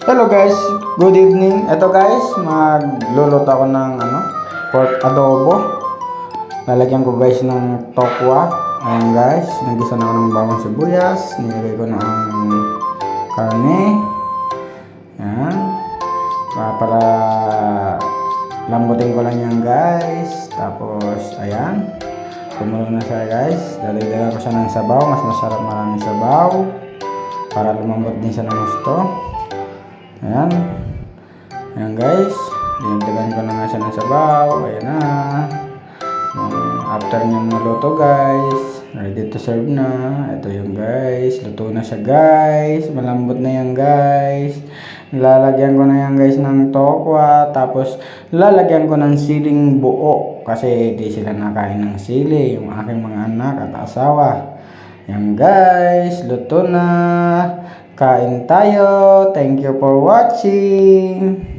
Hello guys, good evening. Ito guys, magluluto ako ng pork adobo. Lalagyan ko guys ng tokwa. Ayan guys, nagisa na ako ng bawang sibuyas. Nilagay ko na ang karne. Ayan. Para lambutin ko lang yan guys. Tapos, ayan. Kumulo na siya guys. Dadagdagan ko siya ng sabaw. Mas masarap maraming sabaw. Para lumambot din siya ng gusto. Ayan. Ayan guys. Dinagdagan ko na nga siya ng sabaw. Ayan na. After nyo maluto guys, ready to serve na. Ito yung guys. Luto na siya guys. Malambot na yan guys. Lalagyan ko na yan guys ng tokwa. Tapos lalagyan ko ng siling buo. Kasi di sila nakain ng sili. Yung aking mga anak at asawa. Yan guys. Luto na. Kain tayo. Thank you for watching.